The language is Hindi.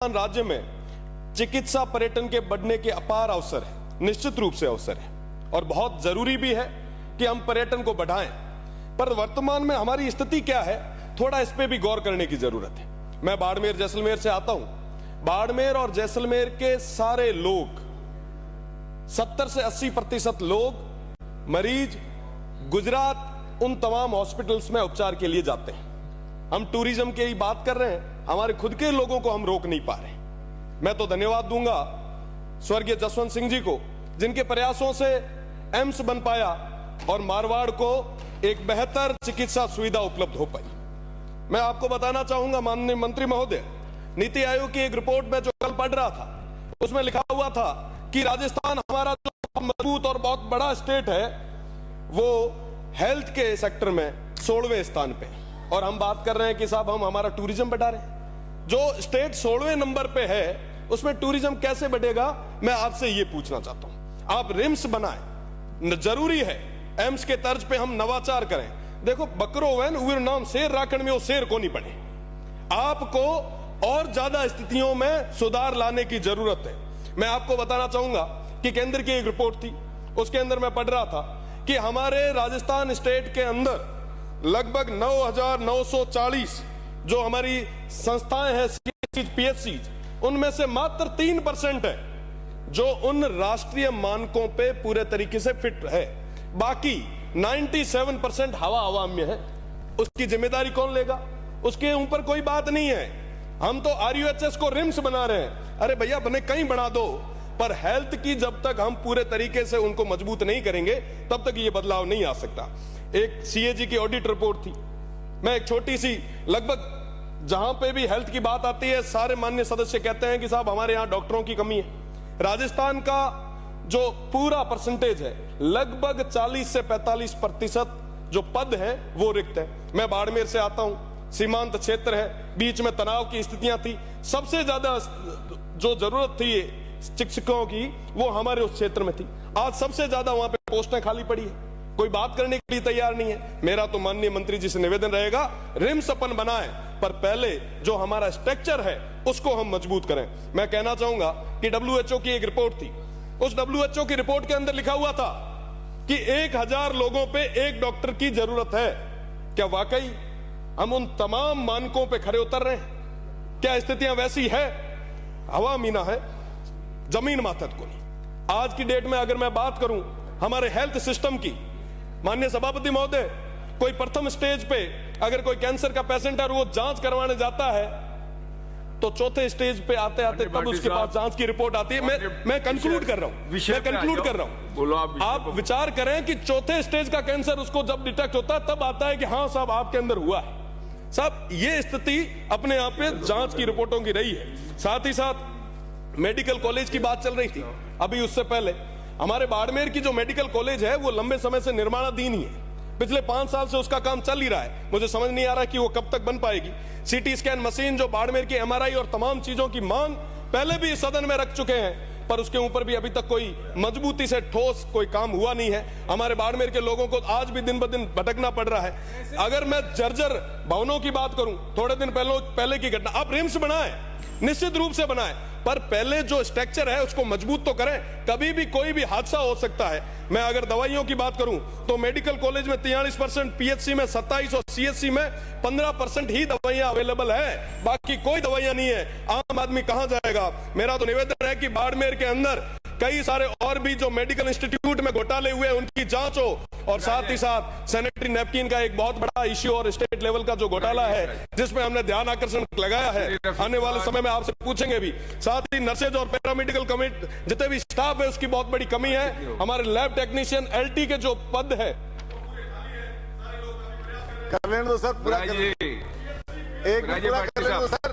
राज्य में चिकित्सा पर्यटन के बढ़ने के अपार अवसर है, निश्चित रूप से अवसर है और बहुत जरूरी भी है कि हम पर्यटन को बढ़ाएं। पर वर्तमान में हमारी स्थिति क्या है, थोड़ा इस पे भी गौर करने की जरूरत है। मैं बाड़मेर जैसलमेर से आता हूं। बाड़मेर और जैसलमेर के सारे लोग 70 से 80% लोग मरीज गुजरात उन तमाम हॉस्पिटल्स में उपचार के लिए जाते हैं। हम टूरिज्म की बात कर रहे हैं, हमारे खुद के लोगों को हम रोक नहीं पा रहे। मैं तो धन्यवाद दूंगा स्वर्गीय जसवंत सिंह जी को, जिनके प्रयासों से एम्स बन पाया और मारवाड़ को एक बेहतर चिकित्सा सुविधा उपलब्ध हो पाई। मैं आपको बताना चाहूंगा माननीय मंत्री महोदय, नीति आयोग की एक रिपोर्ट में जो कल पढ़ रहा था उसमें लिखा हुआ था कि राजस्थान हमारा जो मजबूत और बहुत बड़ा स्टेट है वो हेल्थ के सेक्टर में 16वें स्थान पे, और हम बात कर रहे हैं कि साहब हम हमारा टूरिज्म बढ़ा रहे हैं। जो स्टेट 16वें नंबर पे है उसमें टूरिज्म कैसे बढ़ेगा, मैं आपसे ये पूछना चाहता हूं। आप रिम्स बनाएं, जरूरी है एम्स के तर्ज पे हम नवाचार करें। देखो बकरो वैन उर नाम शेर राखण में वो शेर को नहीं बने। आपको और ज्यादा स्थितियों में सुधार लाने की जरूरत है। मैं आपको बताना चाहूंगा कि केंद्र की एक रिपोर्ट थी, उसके अंदर मैं पढ़ रहा था कि हमारे राजस्थान स्टेट के अंदर लगभग 9,940 जो हमारी संस्थाएं हैं पीएचसी, उनमें से मात्र 3% है जो उन राष्ट्रीय मानकों पे पूरे तरीके से फिट है। बाकी 97% हवा में है। उसकी जिम्मेदारी कौन लेगा? उसके ऊपर कोई बात नहीं है। हम तो आरयूएचएस को रिम्स बना रहे हैं। अरे भैया बने कहीं बना दो, पर हेल्थ की जब तक हम पूरे तरीके से उनको मजबूत नहीं करेंगे तब तक ये बदलाव नहीं आ सकता। एक सीएजी की ऑडिट रिपोर्ट थी, मैं एक छोटी सी, लगभग जहां पे भी हेल्थ की बात आती है सारे माननीय सदस्य कहते हैं कि साहब हमारे यहां डॉक्टरों की कमी है। राजस्थान का जो पूरा परसेंटेज है लगभग 40 से 45% जो पद है वो रिक्त है। मैं बाड़मेर से आता हूं, सीमांत क्षेत्र है, बीच में तनाव की स्थितियां थी। सबसे ज्यादा जो जरूरत थी शिक्षकों की वो हमारे उस क्षेत्र में थी। आज सबसे ज्यादा वहां पे पोस्टें खाली पड़ी है, कोई बात करने के लिए तैयार नहीं है। मेरा तो माननीय मंत्री जी से निवेदन रहेगा, रिम्स अपन बनाएं, पर पहले जो हमारा स्ट्रक्चर है उसको हम मजबूत करें। मैं कहना चाहूंगा कि WHO की एक रिपोर्ट थी, उस WHO की रिपोर्ट के अंदर लिखा हुआ था कि 1000 लोगों पे एक डॉक्टर की जरूरत है। क्या वाकई हम उन तमाम मानकों पे खरे उतर रहे हैं? क्या स्थितियां वैसी है? हवा मीना है, जमीन माथत को नहीं। आज की डेट में अगर मैं बात करूं हमारे हेल्थ सिस्टम की, माननीय सभापति महोदय, कोई प्रथम स्टेज पे अगर कोई कैंसर का पेशेंट है और वो जांच करवाने जाता है तो चौथे स्टेज पे आते आते तब उसके पास जांच की रिपोर्ट आती है। मैं कंक्लूड कर रहा हूं, आप विचार करें कि चौथे स्टेज का कैंसर उसको जब डिटेक्ट होता है तब आता है कि हाँ साहब आपके अंदर हुआ है। साहब ये स्थिति अपने आप में जांच की रिपोर्टों की रही है। साथ ही साथ मेडिकल कॉलेज की बात चल रही थी अभी, उससे पहले हमारे बाड़मेर की जो मेडिकल कॉलेज है वो लंबे समय से निर्माणाधीन ही है। पिछले 5 साल से उसका काम चल ही रहा है। मुझे समझ नहीं आ रहा कि वो कब तक बन पाएगी। सीटी स्कैन मशीन जो बाड़मेर की MRI और तमाम चीजों की मांग पहले भी इस सदन में रख चुके हैं, पर उसके ऊपर भी अभी तक कोई मजबूती से ठोस कोई काम हुआ नहीं है। हमारे बाड़मेर के लोगों को आज भी दिन ब दिन भटकना पड़ रहा है। अगर मैं जर्जर भवनों की बात करूं, थोड़े दिन पहले की घटना, आप रिम्स बनाएं, निश्चित रूप से बनाएं, पर पहले जो स्ट्रक्चर है उसको मजबूत तो करें। कभी भी कोई भी हादसा हो सकता है। मैं अगर दवाइयों की बात करूं तो मेडिकल कॉलेज में 43%, पीएचसी में 27% और सीएचसी में 15% ही दवाइयां अवेलेबल है, बाकी कोई दवाइयां नहीं है। आम आदमी कहां जाएगा? मेरा तो निवेदन है कि बाड़मेर के अंदर कई सारे और भी जो मेडिकल इंस्टीट्यूट में घोटाले हुए उनकी जांच हो, और साथ ही साथ सैनिटरी नैपकिन का एक बहुत बड़ा इश्यू और स्टेट लेवल का जो घोटाला है जिसमें हमने ध्यान आकर्षण लगाया है, आने वाले समय में आपसे पूछेंगे भी। साथ ही नर्सेज और पैरामेडिकल कमिटी जितने भी स्टाफ है उसकी बहुत बड़ी कमी है। हमारे लैब टेक्नीशियन LT के जो पद है कर लेने दो सर, पूरा कर एक पूरा कर लेने दो सर।